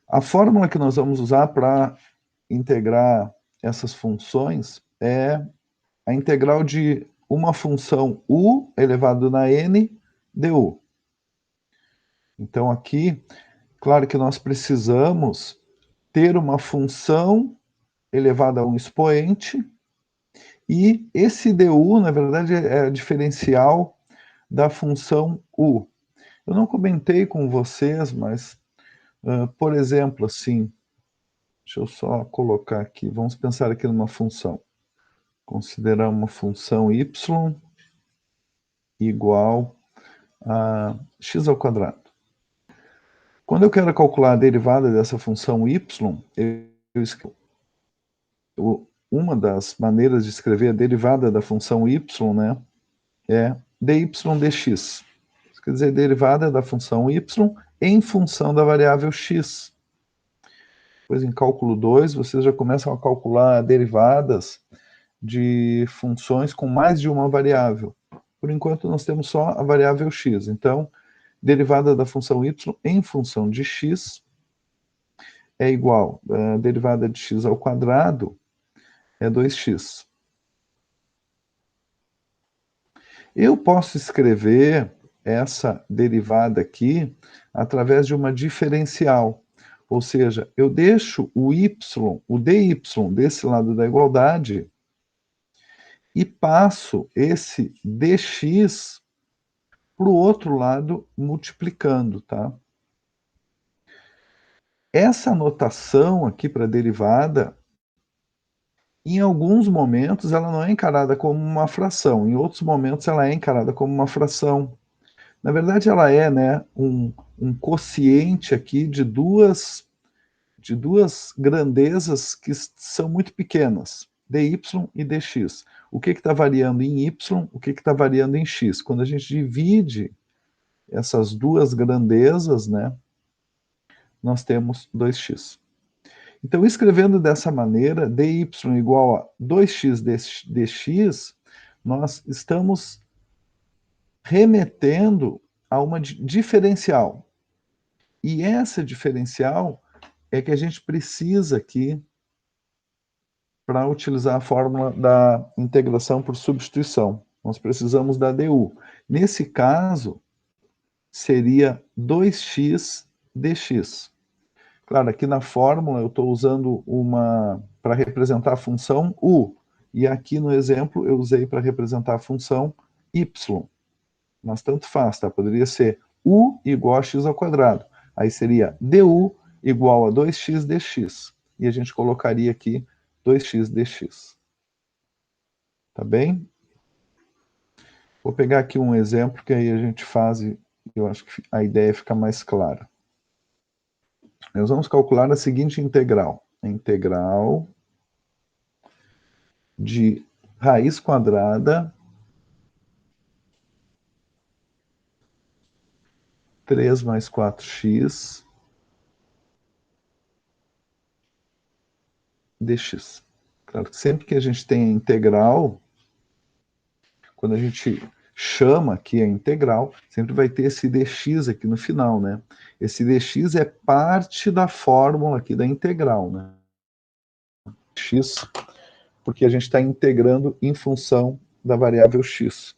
A fórmula que nós vamos usar para integrar essas funções é a integral de uma função u elevado na n du. Então aqui, claro que nós precisamos ter uma função elevada a um expoente, e esse du, na verdade, é a diferencial da função u. Eu não comentei com vocês, mas, por exemplo, assim, deixa eu só colocar aqui, vamos pensar aqui numa função. Considerar uma função y igual a x ao quadrado. Quando eu quero calcular a derivada dessa função y, uma das maneiras de escrever a derivada da função y, né, é dy dx. Isso quer dizer, derivada da função y em função da variável x. Depois, em cálculo 2, vocês já começam a calcular derivadas de funções com mais de uma variável. Por enquanto, nós temos só a variável x. Então, derivada da função y em função de x é igual a derivada de x ao quadrado é 2x. Eu posso escrever essa derivada aqui através de uma diferencial. Ou seja, eu deixo o y, o dy desse lado da igualdade e passo esse dx para o outro lado multiplicando, tá? Essa notação aqui para a derivada, em alguns momentos ela não é encarada como uma fração, em outros momentos ela é encarada como uma fração. Na verdade ela é, né, um quociente aqui de duas grandezas que são muito pequenas, dy e dx. O que está variando em y, o que está variando em x. Quando a gente divide essas duas grandezas, né, nós temos 2x. Então, escrevendo dessa maneira, dy igual a 2x dx, nós estamos remetendo a uma diferencial. E essa diferencial é que a gente precisa aqui para utilizar a fórmula da integração por substituição. Nós precisamos da du. Nesse caso, seria 2x dx. Claro, aqui na fórmula eu estou usando uma para representar a função u, e aqui no exemplo eu usei para representar a função y. Mas tanto faz, tá? Poderia ser u igual a x ao quadrado. Aí seria du igual a 2x dx. E a gente colocaria aqui 2x dx. Tá bem? Vou pegar aqui um exemplo que aí a gente faz e eu acho que a ideia fica mais clara. Nós vamos calcular a seguinte integral. A integral de raiz quadrada 3 mais 4x dx. Claro que sempre que a gente tem a integral, quando a gente chama aqui a integral, sempre vai ter esse dx aqui no final, né? Esse dx é parte da fórmula aqui da integral, né? X, porque a gente está integrando em função da variável x.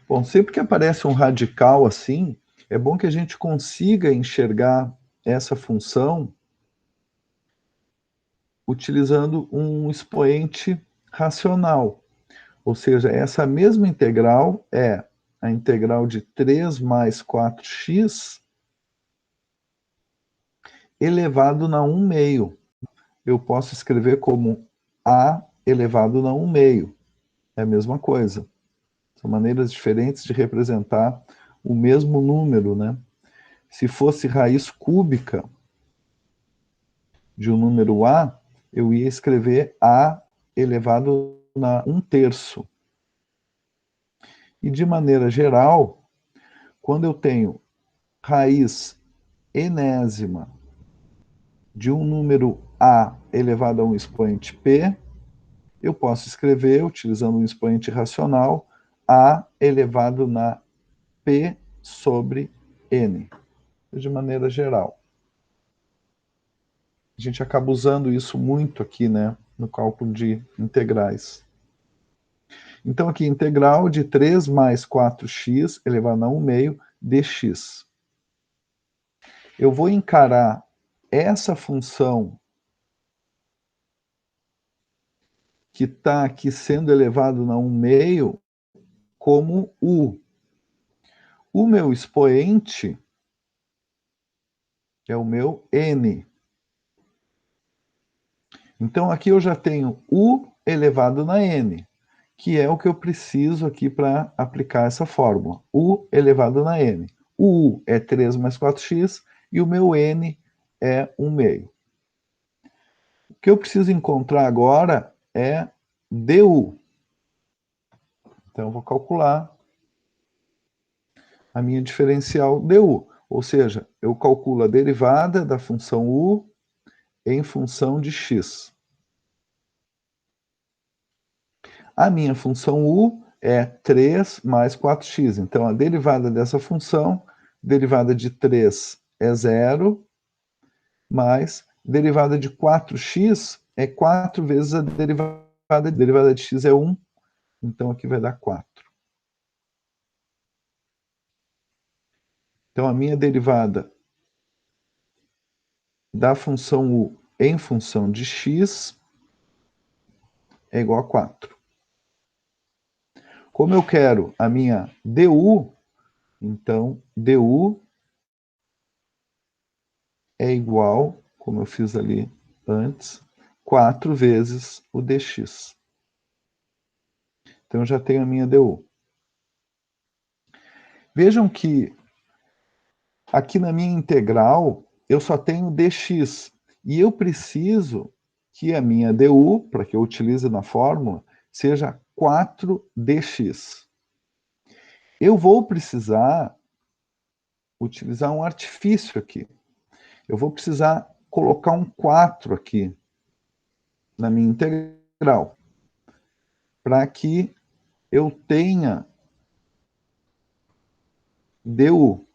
Bom, sempre que aparece um radical assim, é bom que a gente consiga enxergar essa função utilizando um expoente racional. Ou seja, essa mesma integral é a integral de 3 mais 4x elevado na 1 meio. Eu posso escrever como a elevado na 1 meio. É a mesma coisa. São maneiras diferentes de representar o mesmo número, né? Se fosse raiz cúbica de um número a, eu ia escrever a elevado na 1/3. E de maneira geral, quando eu tenho raiz enésima de um número a elevado a um expoente p, eu posso escrever, utilizando um expoente racional, a elevado na p sobre n, de maneira geral. A gente acaba usando isso muito aqui, né, no cálculo de integrais. Então, aqui, integral de 3 mais 4x elevado a 1 meio dx. Eu vou encarar essa função que está aqui sendo elevado a 1 meio como u. O meu expoente é o meu n. Então, aqui eu já tenho u elevado na n, que é o que eu preciso aqui para aplicar essa fórmula. U elevado na n. O u é 3 mais 4x e o meu n é 1 meio. O que eu preciso encontrar agora é du. Então, eu vou calcular a minha diferencial du. Ou seja, eu calculo a derivada da função u em função de x. A minha função u é 3 mais 4x. Então, a derivada dessa função, derivada de 3 é 0, mais derivada de 4x é 4 vezes a derivada de x é 1, então aqui vai dar 4. Então, a minha derivada da função u em função de x é igual a 4. Como eu quero a minha du, então du é igual, como eu fiz ali antes, 4 vezes o dx. Então, eu já tenho a minha du. Vejam que aqui na minha integral, eu só tenho dx. E eu preciso que a minha du, para que eu utilize na fórmula, seja 4dx. Eu vou precisar utilizar um artifício aqui. Eu vou precisar colocar um 4 aqui na minha integral, para que eu tenha du,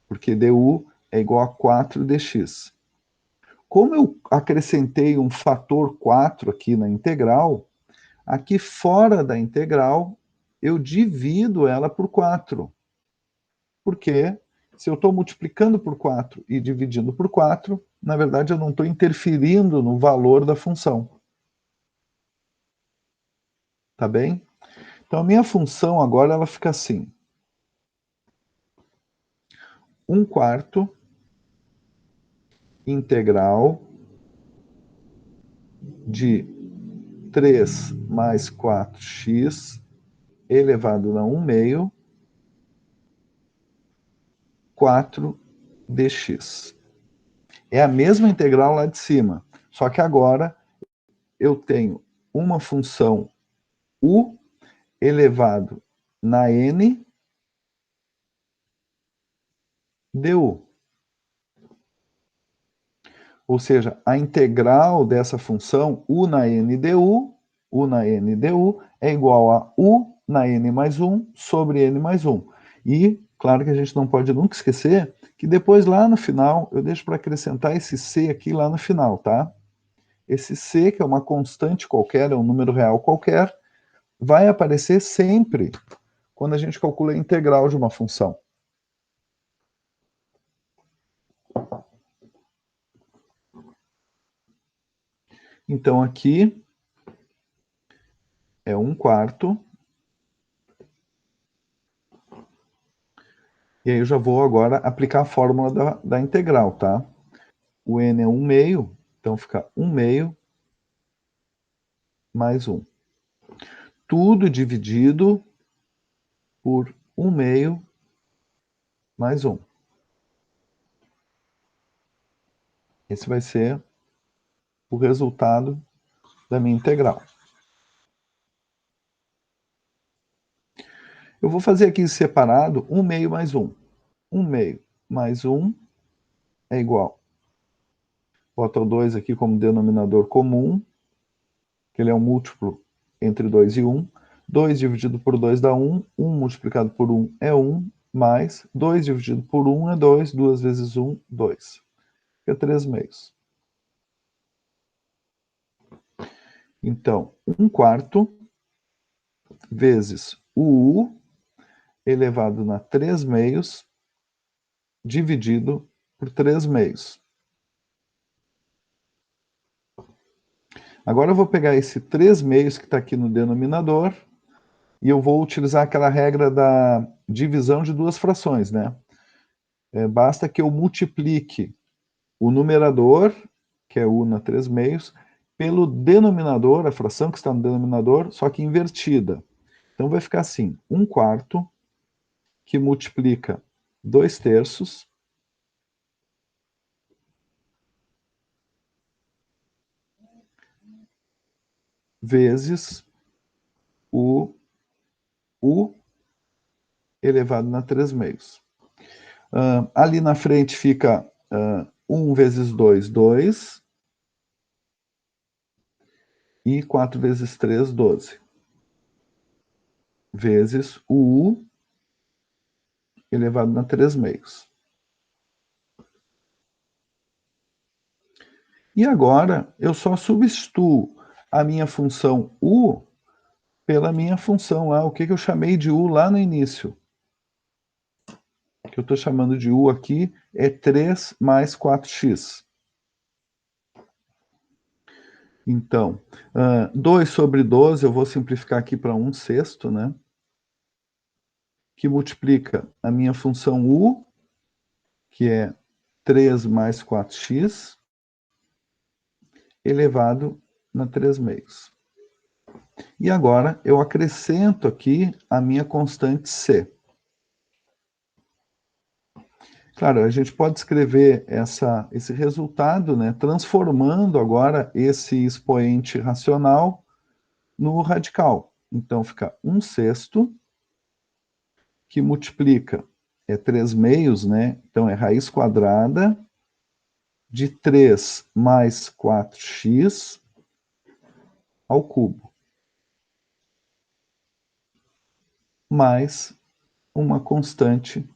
porque du é igual a 4dx. Como eu acrescentei um fator 4 aqui na integral, aqui fora da integral, eu divido ela por 4. Porque se eu estou multiplicando por 4 e dividindo por 4, na verdade eu não estou interferindo no valor da função. Tá bem? Então a minha função agora ela fica assim. 1/4 integral de 3 mais 4x elevado a 1 meio 4dx. É a mesma integral lá de cima, só que agora eu tenho uma função u elevado na n du. Ou seja, a integral dessa função u na n du, é igual a u na n mais 1 sobre n mais 1. E, claro que a gente não pode nunca esquecer que depois lá no final, eu deixo para acrescentar esse c aqui lá no final, tá? Esse c, que é uma constante qualquer, é um número real qualquer, vai aparecer sempre quando a gente calcula a integral de uma função. Então, aqui é 1/4. E aí eu já vou agora aplicar a fórmula da integral, tá? O n é 1 meio, então fica 1 meio mais 1. Tudo dividido por 1 meio mais 1. Esse vai ser o resultado da minha integral. Eu vou fazer aqui separado 1 meio mais 1. 1 meio mais 1 é igual. Bota o 2 aqui como denominador comum, que ele é um múltiplo entre 2 e 1. 2 dividido por 2 dá 1. 1 multiplicado por 1 é 1. mais 2 dividido por 1 é 2, 2 vezes 1, 2. Fica 3 meios. Então, 1/4 vezes o U elevado na 3 meios dividido por 3 meios. Agora eu vou pegar esse 3 meios que está aqui no denominador e eu vou utilizar aquela regra da divisão de duas frações, né? Basta que eu multiplique o numerador, que é U na 3 meios, pelo denominador, a fração que está no denominador, só que invertida. Então vai ficar assim, 1/4 que multiplica 2/3 vezes o U elevado na 3 meios. Ali na frente fica 1 vezes 2, 2. E 4 vezes 3, 12. Vezes o U elevado na 3 meios. E agora eu só substituo a minha função U pela minha função lá, o que eu chamei de U lá no início. O que eu estou chamando de U aqui é 3 mais 4x. Então, 2 sobre 12, eu vou simplificar aqui para 1/6, né? Que multiplica a minha função U, que é 3 mais 4x, elevado na 3 meios. E agora eu acrescento aqui a minha constante C. Claro, a gente pode escrever esse resultado, né, transformando agora esse expoente racional no radical. Então fica 1/6, que multiplica, 3 meios, né? Então é raiz quadrada de 3 mais 4x ao cubo. Mais uma constante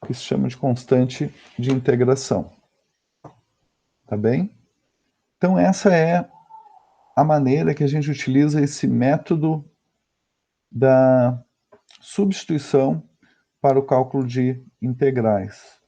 que se chama de constante de integração. Tá bem? Então essa é a maneira que a gente utiliza esse método da substituição para o cálculo de integrais.